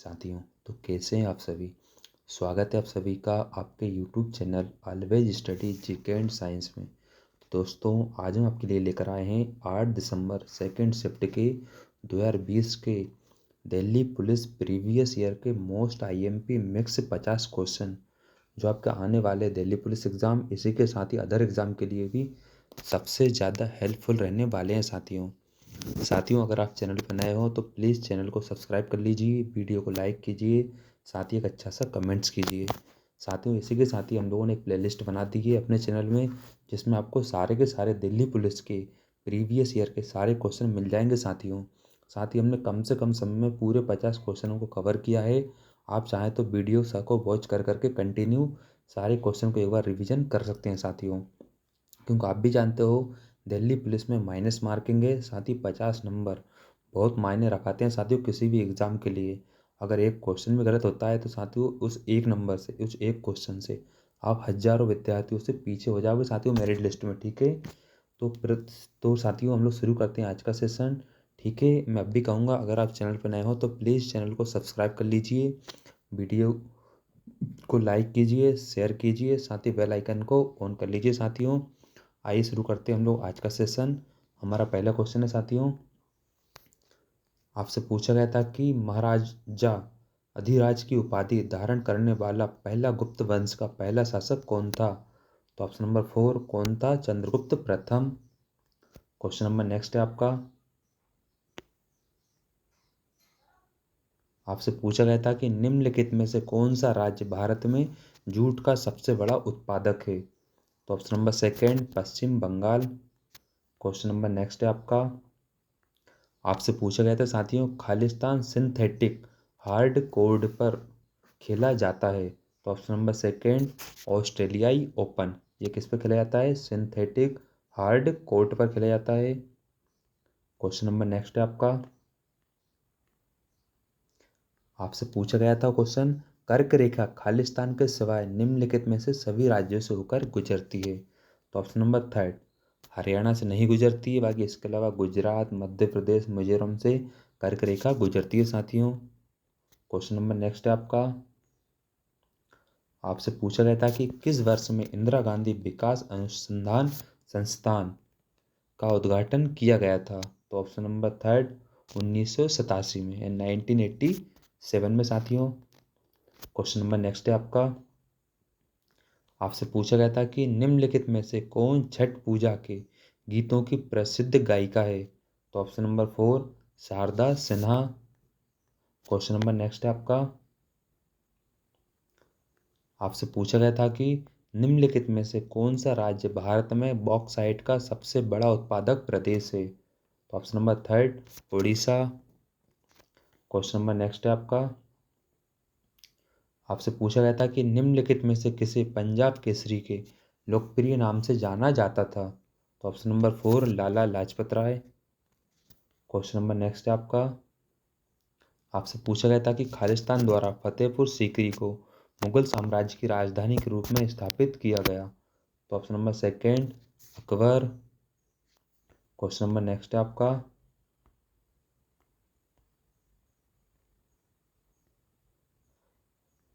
साथियों, तो कैसे हैं आप सभी। स्वागत है आप सभी का आपके YouTube channel always study GK and science में। दोस्तों, आज हम आपके लिए लेकर आए हैं 8 दिसंबर सेकेंड शिफ्ट के 2020 के दिल्ली पुलिस प्रीवियस ईयर के मोस्ट IMP मिक्स 50 क्वेश्चन जो आपके आने वाले दिल्ली पुलिस एग्ज़ाम, इसी के साथ ही अदर एग्ज़ाम के लिए भी सबसे ज़्यादा हेल्पफुल रहने वाले हैं। साथियों, अगर आप चैनल पर नए हो तो प्लीज़ चैनल को सब्सक्राइब कर लीजिए, वीडियो को लाइक कीजिए, साथ ही एक अच्छा सा कमेंट्स कीजिए। साथियों, इसी के साथ ही हम लोगों ने एक प्लेलिस्ट बना दी है अपने चैनल में, जिसमें आपको सारे के सारे दिल्ली पुलिस के प्रीवियस ईयर के सारे क्वेश्चन मिल जाएंगे। साथ ही हमने कम से कम समय में पूरे 50 क्वेश्चनों को कवर किया है। आप चाहें तो वीडियो को वॉच कर करके कंटिन्यू सारे क्वेश्चन को एक बार रिविजन कर सकते हैं साथियों, क्योंकि आप भी जानते हो दिल्ली पुलिस में माइनस मार्किंग है। साथ ही 50 नंबर बहुत मायने रखाते हैं साथियों किसी भी एग्ज़ाम के लिए। अगर एक क्वेश्चन भी गलत होता है तो साथियों उस एक नंबर से, उस एक क्वेश्चन से आप हज़ारों विद्यार्थियों से पीछे हो जाओगे साथियों मेरिट लिस्ट में। ठीक है, तो साथियों हम लोग शुरू करते हैं आज का सेशन। ठीक है, मैं अब भी कहूँगा, अगर आप चैनल पर नए हो तो प्लीज़ चैनल को सब्सक्राइब कर लीजिए, वीडियो को लाइक कीजिए, शेयर कीजिए, साथ ही बेल आइकन को ऑन कर लीजिए। साथियों, आइए शुरू करते हैं हम लोग आज का सेशन। हमारा पहला क्वेश्चन है साथियों, आपसे पूछा गया था कि महाराजा अधिराज की उपाधि धारण करने वाला पहला गुप्त वंश का पहला शासक कौन था। तो ऑप्शन नंबर 4 कौन था, चंद्रगुप्त प्रथम। क्वेश्चन नंबर नेक्स्ट है आपका, आपसे पूछा गया था कि निम्नलिखित में से कौन सा राज्य भारत में जूट का सबसे बड़ा उत्पादक है। तो ऑप्शन नंबर सेकेंड पश्चिम बंगाल। क्वेश्चन नंबर नेक्स्ट है आपका, आपसे पूछा गया था साथियों, खालिस्तान सिंथेटिक हार्ड कोर्ट पर खेला जाता है। तो ऑप्शन नंबर सेकेंड ऑस्ट्रेलियाई ओपन। ये किस पे खेला जाता है, सिंथेटिक हार्ड कोर्ट पर खेला जाता है। क्वेश्चन नंबर नेक्स्ट है आपका, आपसे पूछा गया था क्वेश्चन, कर्क रेखा खालिस्तान के सिवाय निम्नलिखित में से सभी राज्यों से होकर गुजरती है। तो ऑप्शन नंबर थर्ड हरियाणा से नहीं गुजरती है, बाकी इसके अलावा गुजरात, मध्य प्रदेश, मिजोरम से कर्क रेखा गुजरती है साथियों। क्वेश्चन नंबर नेक्स्ट है आपका, आपसे पूछा गया था कि किस वर्ष में इंदिरा गांधी विकास अनुसंधान संस्थान का उद्घाटन किया गया था। तो ऑप्शन नंबर थर्ड 1987 में, 1987 में साथियों। क्वेश्चन नंबर नेक्स्ट है आपका, आपसे पूछा गया था कि निम्नलिखित में से कौन छठ पूजा के गीतों की प्रसिद्ध गायिका है। तो option number 4 Sharda Sinha. Question number next है आपका, आपसे पूछा गया था कि निम्नलिखित में से कौन सा राज्य भारत में बॉक्साइट का सबसे बड़ा उत्पादक प्रदेश है। तो option number third Orissa. Question number next है आपका, आपसे पूछा गया था कि निम्नलिखित में से किसे पंजाब केसरी के लोकप्रिय नाम से जाना जाता था। तो option number 4 Lala Lajpat Rai. Question number next है आपका, आपसे पूछा गया था कि खालिस्तान द्वारा फतेहपुर सीकरी को मुगल साम्राज्य की राजधानी के रूप में स्थापित किया गया। तो option number second Akbar. Question number next है आपका,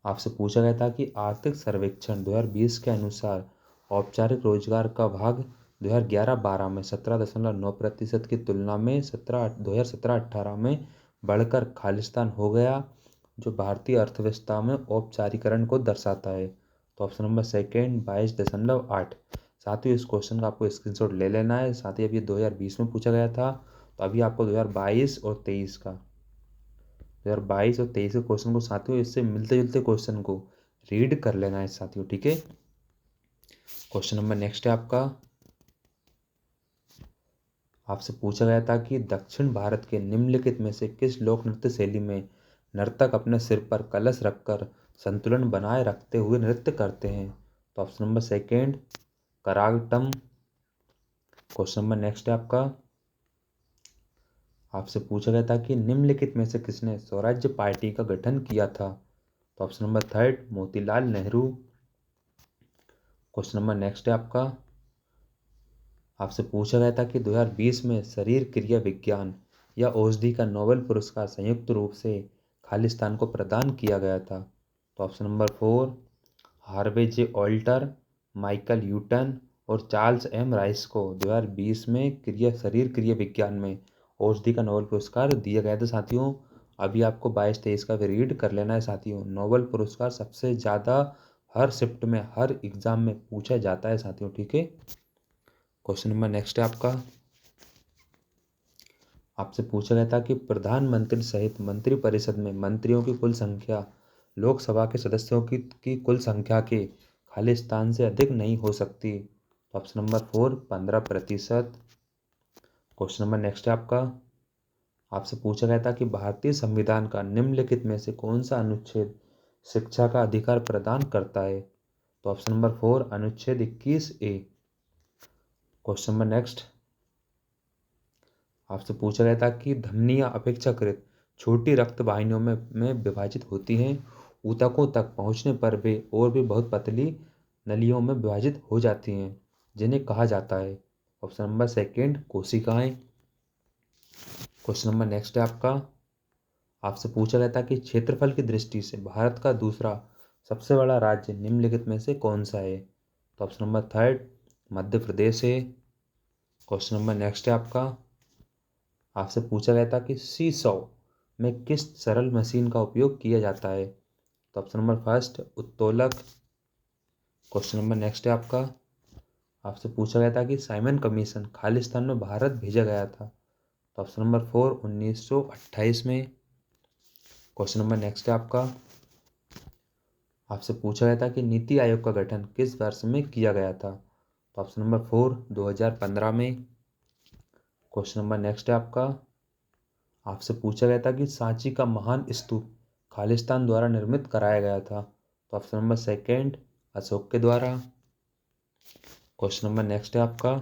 आपसे पूछा गया था कि आर्थिक सर्वेक्षण 2020 के अनुसार औपचारिक रोजगार का भाग 2011-12 में 17.9% की तुलना में 2017-18 में बढ़कर खालिस्तान हो गया, जो भारतीय अर्थव्यवस्था में औपचारीकरण को दर्शाता है। तो ऑप्शन नंबर सेकेंड 22.8। साथ ही इस क्वेश्चन का आपको स्क्रीनशॉट ले लेना है। साथ ही अभी 2020 में पूछा गया था, तो अभी आपको 2022 और 23 का 2022 और 23 के क्वेश्चन को साथियों इससे मिलते जुलते क्वेश्चन को रीड कर लेना है साथियों। ठीक है, क्वेश्चन नंबर नेक्स्ट है आपका, आपसे पूछा गया था कि दक्षिण भारत के निम्नलिखित में से किस लोक नृत्य शैली में नर्तक अपने सिर पर कलश रखकर संतुलन बनाए रखते हुए नृत्य करते हैं। तो ऑप्शन नंबर सेकेंड करागटम। क्वेश्चन नंबर नेक्स्ट है आपका, आपसे पूछा गया था कि निम्नलिखित में से किसने स्वराज्य पार्टी का गठन किया था। तो option number third Motilal Nehru. Question number next है आपका, आपसे पूछा गया था कि 2020 में शरीर क्रिया विज्ञान या औषधि का नोबेल पुरस्कार संयुक्त रूप से खालिस्तान को प्रदान किया गया था? तो ऑप्शन नंबर 4 हार्वे जे ऑल्टर, माइकल ह्यूटन और चार्ल्स एम राइस को 2020 में शरीर क्रिया विज्ञान में औषधि का नोबेल पुरस्कार दिया गया था साथियों। अभी आपको 22-23 का भी रीड कर लेना है साथियों। नोबेल पुरस्कार सबसे ज़्यादा हर शिफ्ट में, हर एग्जाम में पूछा जाता है साथियों, ठीक है। क्वेश्चन नंबर नेक्स्ट है आपसे पूछा गया था कि प्रधानमंत्री सहित मंत्रिपरिषद में मंत्रियों की कुल संख्या लोकसभा के सदस्यों की कुल संख्या के खालिस्तान से अधिक नहीं हो सकती। Option number 4 15%। Question number next है आपसे पूछा गया था कि भारतीय संविधान का निम्नलिखित में से कौन सा अनुच्छेद शिक्षा का अधिकार प्रदान करता है? तो ऑप्शन नंबर 4 अनुच्छेद 21A। क्वेश्चन नंबर नेक्स्ट आपसे पूछा गया था कि धमनियां अपेक्षाकृत छोटी रक्त वाहिनियों में विभाजित होती हैं। ऊतकों तक पहुंचने पर वे और भी बहुत पतली नलियों में विभाजित हो जाती हैं, जिन्हें कहा जाता है? ऑप्शन नंबर सेकंड कोशिकाएं। क्वेश्चन नंबर नेक्स्ट है आपसे पूछा गया था कि क्षेत्रफल की दृष्टि से भारत का दूसरा सबसे बड़ा राज्य निम्नलिखित में से कौन सा है? तो option number third Madhya Pradesh है। क्वेश्चन नंबर नेक्स्ट है आपसे पूछा गया था कि सी100 में किस सरल मशीन का उपयोग किया जाता है? तो ऑप्शन नंबर फर्स्ट उत्तोलक। क्वेश्चन नंबर नेक्स्ट है आपसे पूछा गया था कि साइमन कमीशन खालिस्तान में भारत भेजा गया था? तो ऑप्शन नंबर 4 1928 में। क्वेश्चन नंबर नेक्स्ट है आपसे पूछा गया था कि नीति आयोग का गठन किस वर्ष में किया गया था? तो ऑप्शन नंबर 4 2015 में। क्वेश्चन नंबर नेक्स्ट है आपसे पूछा गया था कि सांची का महान स्तूप खालिस्तान द्वारा निर्मित कराया गया था? तो ऑप्शन नंबर सेकंड अशोक के द्वारा। क्वेश्चन नंबर नेक्स्ट है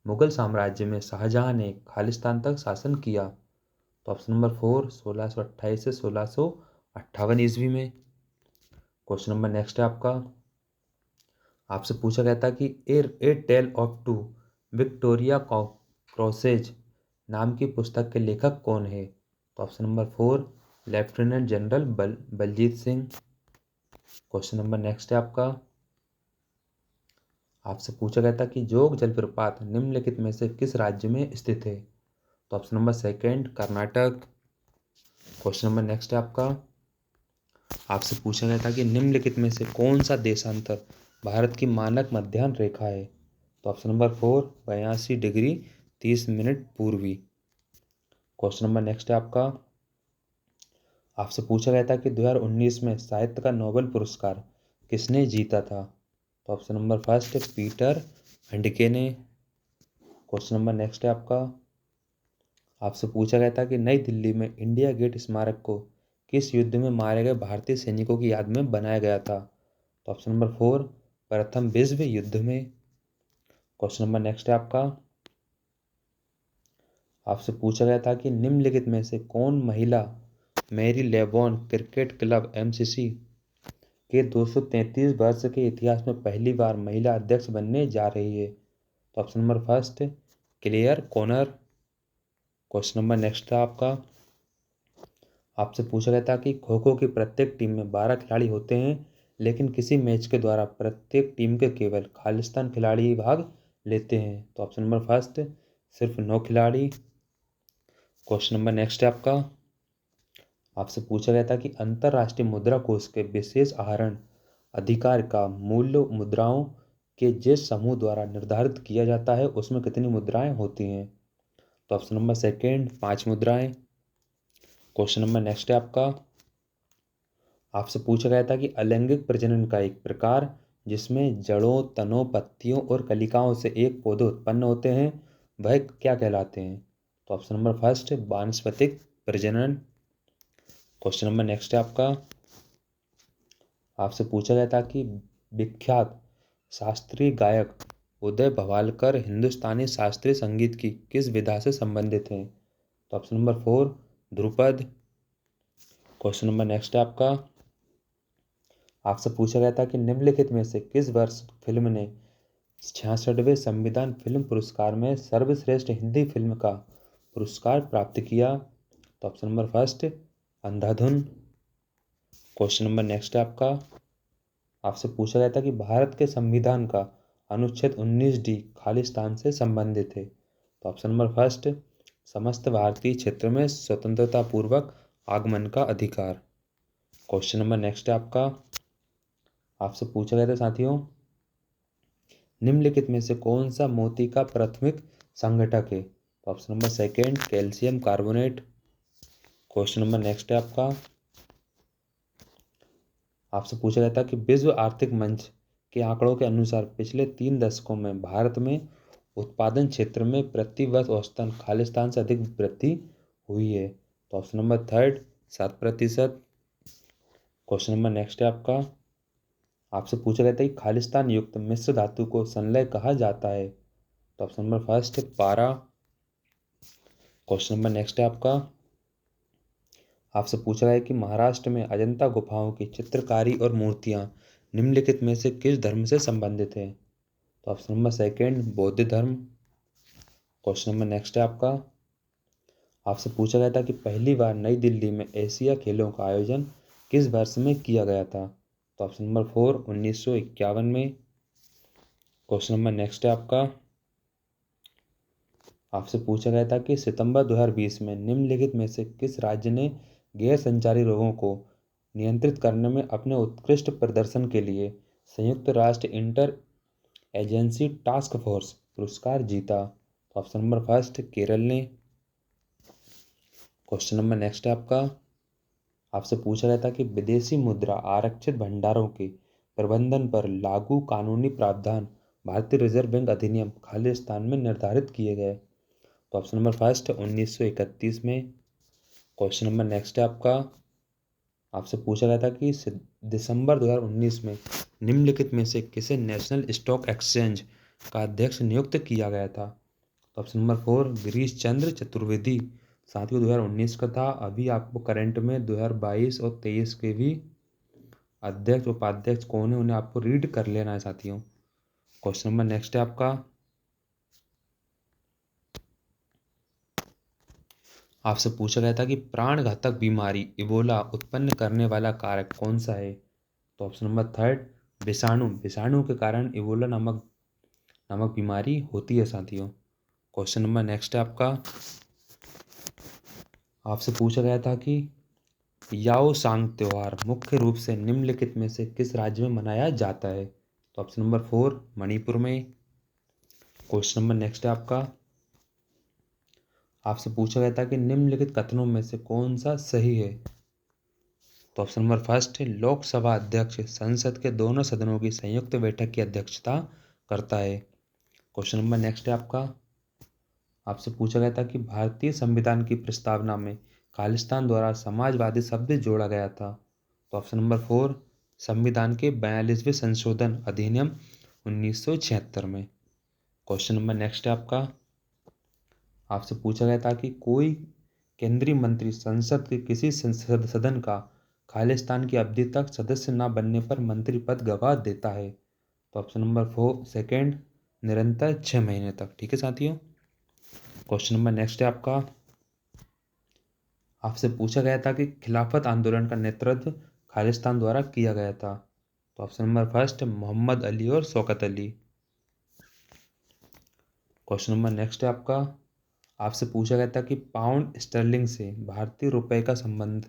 मुगल साम्राज्य में शाहजहां ने खालिस्तान तक शासन किया? तो ऑप्शन नंबर 4 1628 से 1658 ईस्वी में। क्वेश्चन नंबर नेक्स्ट है आपसे पूछा गया था कि a tale of two Victoria crosses नाम की पुस्तक के लेखक कौन है? तो option number 4 lieutenant general Baljit Singh. Question number next है आपसे पूछा गया था कि जोग जलप्रपात निम्नलिखित में से किस राज्य में स्थित है? तो option number second Karnataka. Question number next है आपसे पूछा गया था कि निम्नलिखित में से कौन सा देशांतर भारत की मानक मध्याह्न रेखा है? तो ऑप्शन नंबर 4 82 डिग्री 30 मिनट पूर्वी। क्वेश्चन नंबर नेक्स्ट है आपसे पूछा गया था कि 2019 में साहित्य का नोबेल पुरस्कार किसने जीता था? तो option number first Peter Handke ने। क्वेश्चन नंबर नेक्स्ट है आपसे पूछा गया था कि नई दिल्ली में इंडिया गेट स्मारक को किस युद्ध में मारे गए भारतीय सैनिकों की याद में बनाया गया था? तो ऑप्शन नंबर 4 प्रथम विश्व युद्ध में। क्वेश्चन नंबर नेक्स्ट है आपसे पूछा गया था कि निम्नलिखित में से कौन महिला मैरी लेबॉन क्रिकेट क्लब एमसीसी के 233 वर्ष के इतिहास में पहली बार महिला अध्यक्ष बनने जा रही है? तो option number first Claire Connor. Question number next था आपसे पूछा गया था कि खो खो की प्रत्येक टीम में 12 खिलाड़ी होते हैं, लेकिन किसी मैच के द्वारा प्रत्येक टीम के केवल खालिस्तान खिलाड़ी ही भाग लेते हैं? तो ऑप्शन नंबर फर्स्ट सिर्फ 9 खिलाड़ी। क्वेश्चन नंबर नेक्स्ट है आपसे पूछा गया था कि अंतर्राष्ट्रीय मुद्रा कोष के विशेष आहरण अधिकार का मूल्य मुद्राओं के जिस समूह द्वारा निर्धारित किया जाता है उसमें कितनी मुद्राएं होती हैं? तो ऑप्शन नंबर सेकंड 5 मुद्राएं। क्वेश्चन नंबर नेक्स्ट है आपसे पूछा गया था कि अलैंगिक प्रजनन का एक प्रकार जिसमें जड़ों, तनों, पत्तियों और कलिकाओं से एक पौधे उत्पन्न होते हैं, वह क्या कहलाते हैं? तो ऑप्शन नंबर फर्स्ट वानस्पतिक प्रजनन। क्वेश्चन नंबर नेक्स्ट है आपसे पूछा गया था कि विख्यात शास्त्रीय गायक उदय भवालकर हिंदुस्तानी शास्त्रीय संगीत की किस विधा से संबंधित हैं? तो option number 4 Dhrupad. Question number next है आपसे पूछा गया था कि निम्नलिखित में से किस वर्ष फिल्म ने 66वें संविधान फिल्म पुरस्कार में सर्वश्रेष्ठ हिंदी फिल्म का पुरस्कार प्राप्त किया? तो ऑप्शन नंबर फर्स्ट अंधाधुन। क्वेश्चन नंबर नेक्स्ट है आपका, आपसे पूछा गया था कि भारत के संविधान का अनुच्छेद 19D खालिस्तान से संबंधित है। तो ऑप्शन नंबर फर्स्ट, समस्त भारतीय क्षेत्र में स्वतंत्रता पूर्वक आगमन का अधिकार। क्वेश्चन नंबर नेक्स्ट है आपका, आपसे पूछा गया था साथियों, निम्नलिखित में से कौन सा मोती का प्राथमिक संघटक है। तो option number second, calcium carbonate. Question number next है आपका, आपसे पूछा गया था कि विश्व आर्थिक मंच के आंकड़ों के अनुसार पिछले 3 दशकों में भारत में उत्पादन क्षेत्र में प्रति वर्ष औसतन खालिस्तान से अधिक वृद्धि हुई है। तो option number third, 7%। Question number next है आपका, आपसे पूछा गया था कि खालिस्तान युक्त मिश्र धातु को संलय कहा जाता है। तो ऑप्शन नंबर फर्स्ट, पारा। क्वेश्चन नंबर नेक्स्ट है आपका, आपसे पूछा गया कि महाराष्ट्र में अजंता गुफाओं की चित्रकारी और मूर्तियां निम्नलिखित में से किस धर्म से संबंधित है। तो ऑप्शन नंबर सेकेंड, बौद्ध धर्म। क्वेश्चन नंबर नेक्स्ट है आपका, आपसे पूछा गया था कि पहली बार नई दिल्ली में एशिया खेलों का आयोजन किस वर्ष में किया गया था। तो ऑप्शन नंबर फोर, 1951 में। क्वेश्चन नंबर नेक्स्ट है आपका, आपसे पूछा गया था कि सितंबर 2020 में निम्नलिखित में से किस राज्य ने गैर संचारी रोगों को नियंत्रित करने में अपने उत्कृष्ट प्रदर्शन के लिए संयुक्त राष्ट्र इंटर एजेंसी टास्क फोर्स पुरस्कार जीता। तो ऑप्शन नंबर फर्स्ट, केरल ने। क्वेश्चन नंबर नेक्स्ट है आपका, आपसे पूछा गया था कि विदेशी मुद्रा आरक्षित भंडारों के प्रबंधन पर लागू कानूनी प्रावधान भारतीय रिजर्व बैंक अधिनियम खालिस्तान में निर्धारित किए गए। तो ऑप्शन नंबर फर्स्ट, 1931 में। क्वेश्चन नंबर नेक्स्ट है आपका, आपसे पूछा गया था कि दिसंबर 2019 में निम्नलिखित में से किसे नेशनल स्टॉक एक्सचेंज का अध्यक्ष नियुक्त किया गया था। तो option number four, Girish Chandra Chaturvedi. साथियों 2019 का था, अभी आपको करंट में 2022 और 23 के भी अध्यक्ष उपाध्यक्ष कौन है उन्हें आपको रीड कर लेना है साथियों। क्वेश्चन नंबर नेक्स्ट है आपका, आपसे पूछा गया था कि प्राणघातक बीमारी इबोला उत्पन्न करने वाला कारक कौन सा है। तो ऑप्शन नंबर थर्ड, विषाणु। विषाणु के कारण इबोला नामक बीमारी होती है साथियों। क्वेश्चन नंबर नेक्स्ट है आपका, आपसे पूछा गया था कि याओ सांग त्योहार मुख्य रूप से निम्नलिखित में से किस राज्य में मनाया जाता है। तो ऑप्शन नंबर फोर, मणिपुर में। क्वेश्चन नंबर नेक्स्ट है आपका, आपसे पूछा गया था कि निम्नलिखित कथनों में से कौन सा सही है। तो ऑप्शन नंबर फर्स्ट, लोकसभा अध्यक्ष संसद के दोनों सदनों की संयुक्त बैठक की अध्यक्षता करता है। क्वेश्चन नंबर नेक्स्ट है आपका, आपसे पूछा गया था कि भारतीय संविधान की प्रस्तावना में खालिस्तान द्वारा समाजवादी शब्द जोड़ा गया था। तो ऑप्शन नंबर फोर, संविधान के 42वें संशोधन अधिनियम 1976 में। क्वेश्चन नंबर नेक्स्ट है आपका, आपसे पूछा गया था कि कोई केंद्रीय मंत्री संसद के किसी सदन का खालिस्तान की अवधि तक सदस्य न बनने पर मंत्री पद गवा देता है। तो ऑप्शन नंबर फोर सेकेंड, निरंतर 6 महीने तक। ठीक है साथियों। क्वेश्चन नंबर नेक्स्ट है आपका, आपसे पूछा गया था कि खिलाफत आंदोलन का नेतृत्व खालिस्तान द्वारा किया गया था। तो option number first, Mohammad Ali और Shaukat Ali. Question number next है आपका, आपसे पूछा गया था कि पाउंड स्टर्लिंग से भारतीय रुपए का संबंध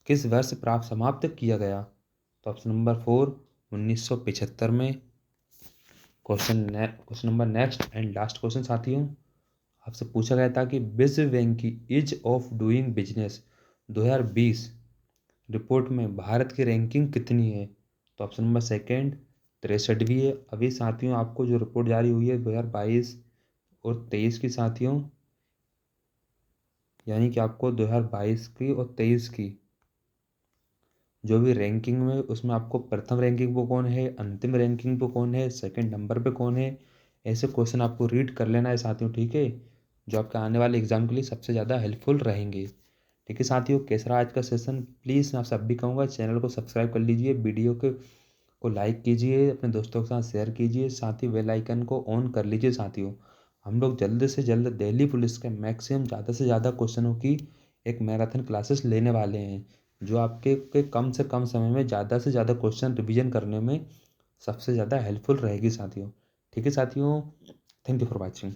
किस वर्ष प्राप्त समाप्त किया गया। तो ऑप्शन नंबर फोर, 1975 में। Question number next and last question साथियों, आपसे पूछा गया था कि विश्व बैंक की ease of doing business 2020 report में भारत की रैंकिंग कितनी है। तो ऑप्शन नंबर सेकेंड, 63वीं है। अभी साथियों आपको जो रिपोर्ट जारी हुई है 2022 और 23 की साथियों, यानी कि आपको 2022 की और 23 की जो भी रैंकिंग में उसमें आपको प्रथम रैंकिंग पे कौन है, अंतिम रैंकिंग पे कौन है, सेकंड नंबर पे कौन है, ऐसे क्वेश्चन आपको रीड कर लेना है साथियों। ठीक है, जो आपके आने वाले एग्जाम के लिए सबसे ज़्यादा हेल्पफुल रहेंगे। ठीक है साथियों, कैसा रहा आज का सेशन। प्लीज़ मैं आप सब भी कहूँगा चैनल को सब्सक्राइब कर लीजिए, वीडियो को लाइक कीजिए, अपने दोस्तों के साथ शेयर कीजिए, साथ ही बेल आइकन को ऑन कर लीजिए साथियों। हम लोग जल्द से जल्द दिल्ली पुलिस के मैक्सिमम ज़्यादा से ज़्यादा क्वेश्चनों की एक मैराथन क्लासेस लेने वाले हैं जो आपके के कम से कम समय में ज़्यादा से ज़्यादा क्वेश्चन रिवीजन करने में सबसे ज़्यादा हेल्पफुल रहेगी साथियों। ठीक है साथियों, थैंक यू फॉर वॉचिंग।